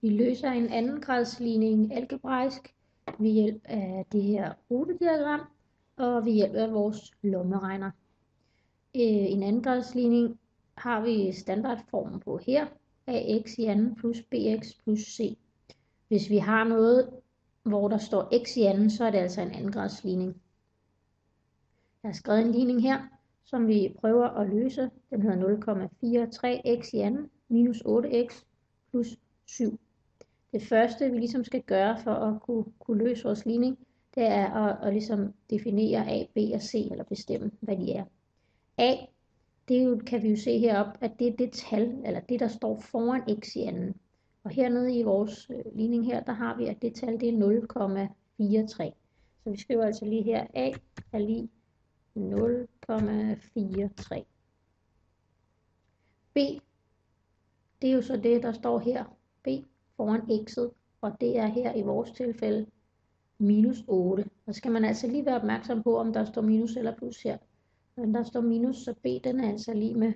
Vi løser en anden grads ligning algebraisk ved hjælp af det her rutediagram og ved hjælp af vores lommeregner. En anden grads ligning har vi standardformen på her, ax i anden plus bx plus c. Hvis vi har noget, hvor der står x i anden, så er det altså en anden grads ligning. Jeg har skrevet en ligning her, som vi prøver at løse. Den hedder 0,43x i anden minus 8x plus 7. Det første, vi ligesom skal gøre for at kunne løse vores ligning, det er at ligesom definere A, B og C, eller bestemme, hvad de er. A, det jo, kan vi jo se heroppe, at det er det tal, eller det, der står foran x i anden. Og hernede i vores ligning her, der har vi, at det tal, det er 0,43. Så vi skriver altså lige her, A er lige 0,43. B, det er jo så det, der står her, B foran x'et, og det er her i vores tilfælde minus 8. Så skal man altså lige være opmærksom på, om der står minus eller plus her. Men der står minus, så B den er altså lige med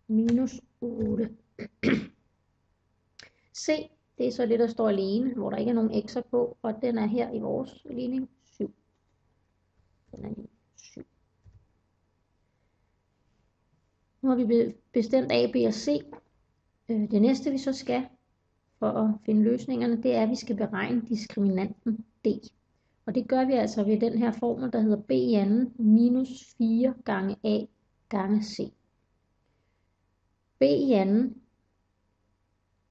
minus 8. C, det er så det, der står alene, hvor der ikke er nogen x'er på, og den er her i vores ligning 7. Den er lige 7. Nu har vi bestemt A, B og C. Det næste vi så skal for at finde løsningerne, det er, at vi skal beregne diskriminanten D. Og det gør vi altså ved den her formel, der hedder B i anden minus 4 gange A gange C. B i anden,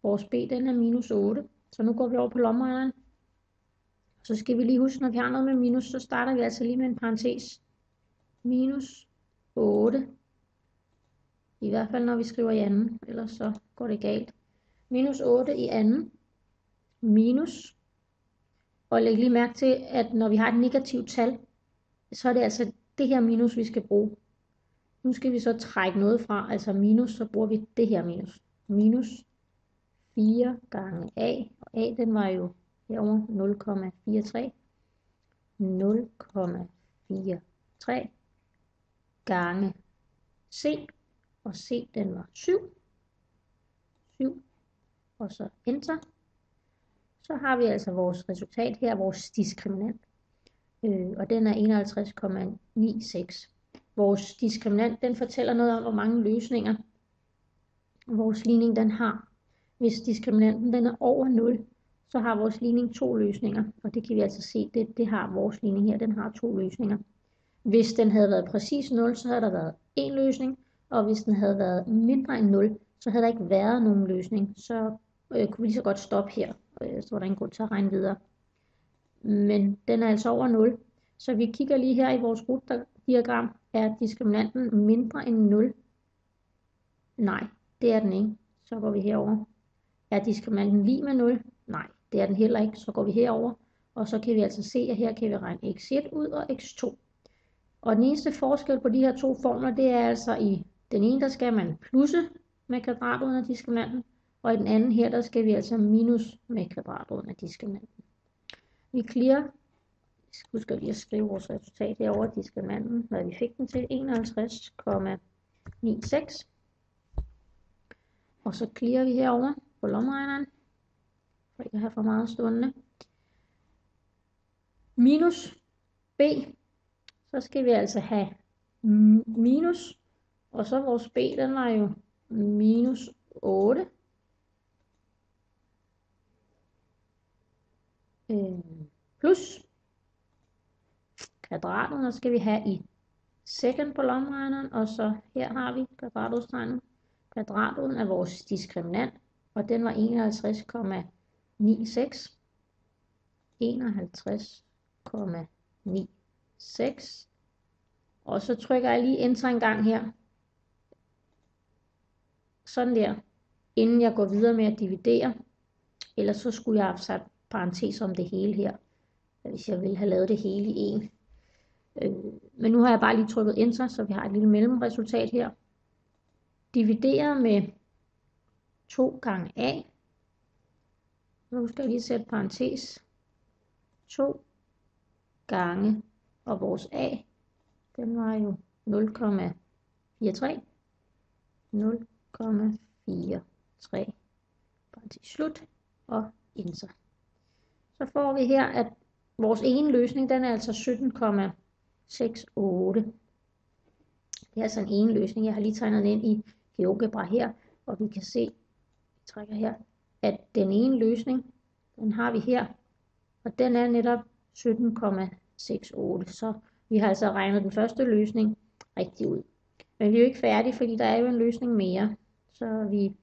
vores B den er minus 8, så nu går vi over på lommeregneren. Så skal vi lige huske, når vi har noget med minus, så starter vi altså lige med en parentes. Minus 8, i hvert fald når vi skriver i anden, ellers så går det galt. Minus 8 i anden, minus, og læg lige mærke til, at når vi har et negativt tal, så er det altså det her minus, vi skal bruge. Nu skal vi så trække noget fra, altså minus, så bruger vi det her minus. Minus 4 gange A, og A den var jo herovre 0,43. 0,43 gange C, og C den var 7. 7, og så enter. Så har vi altså vores resultat her, vores diskriminant, og den er 51,96. Vores diskriminant, den fortæller noget om, hvor mange løsninger vores ligning den har. Hvis diskriminanten den er over 0, så har vores ligning 2 løsninger, og det kan vi altså se, det har vores ligning her, den har 2 løsninger. Hvis den havde været præcis 0, så havde der været 1 løsning, og hvis den havde været mindre end 0, så havde der ikke været nogen løsning. Så kunne vi lige så godt stoppe her, så var der ingen grund til at regne videre. Men den er altså over 0, så vi kigger lige her i vores rutdiagram. Er diskriminanten mindre end 0? Nej, det er den ikke. Så går vi herover. Er diskriminanten lig med 0? Nej, det er den heller ikke. Så går vi herover, og så kan vi altså se, at her kan vi regne x1 ud og x2. Og den eneste forskel på de her to formler, det er altså i den ene, der skal man plusse med kvadratroden af diskriminanten, og i den anden her, der skal vi altså minus med kvadratroden af diskriminanten. Vi clear. Husk lige at skrive vores resultat herovre, diskriminanten, hvad vi fik den til, 51,96. Og så clear vi herover på lommeregneren, for ikke at have for meget stående. Minus B, så skal vi altså have minus, og så vores B, den var jo minus 8. Plus kvadratet, og skal vi have i second på lommeregneren, og så her har vi kvadratudstregnet. Kvadratroden er vores diskriminant, og den var 51,96. 51,96. Og så trykker jeg lige enter en gang her. Sådan der. Inden jeg går videre med at dividere. Ellers så skulle jeg have sat parentes om det hele her. Hvis jeg ville have lavet det hele i en. Men nu har jeg bare lige trykket enter, så vi har et lille mellemresultat her. Dividere med 2 gange A. Nu skal jeg lige sætte parentes. 2 gange, og vores A, den var jo 0,43. 0,43. Parentes slut. og enter. Så får vi her, at vores ene løsning, den er altså 17,68. Det er altså en ene løsning. Jeg har lige tegnet den ind i GeoGebra her, og vi kan se, jeg trækker her, at den ene løsning, den har vi her, og den er netop 17,68. Så vi har altså regnet den første løsning rigtig ud. Men vi er jo ikke færdige, fordi der er jo en løsning mere. Så vi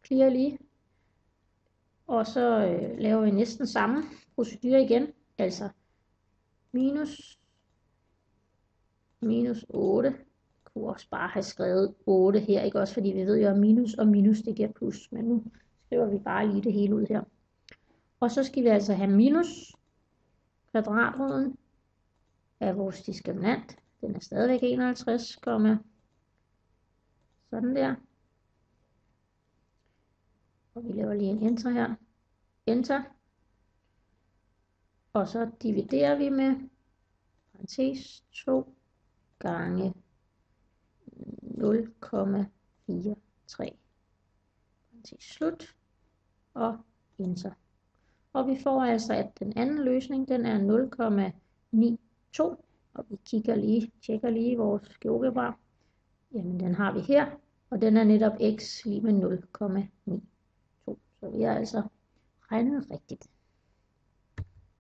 clear lige, og så laver vi næsten samme procedure igen, altså minus 8. Jeg kunne også bare have skrevet 8 her, ikke også, fordi vi ved jo, at minus og minus det giver plus, men nu skriver vi bare lige det hele ud her. Og så skal vi altså have minus kvadratroden af vores diskriminant. Den er stadigvæk 51, sådan der. Og vi laver lige en enter her. Enter. Og så dividerer vi med parentes 2 gange 0,43. Parentes slut. Og enter. Og vi får altså, at den anden løsning, den er 0,92. Og vi tjekker lige vores GeoGebra. Jamen den har vi her. Og den er netop x lige med 0,92. Så vi har altså regnet rigtigt.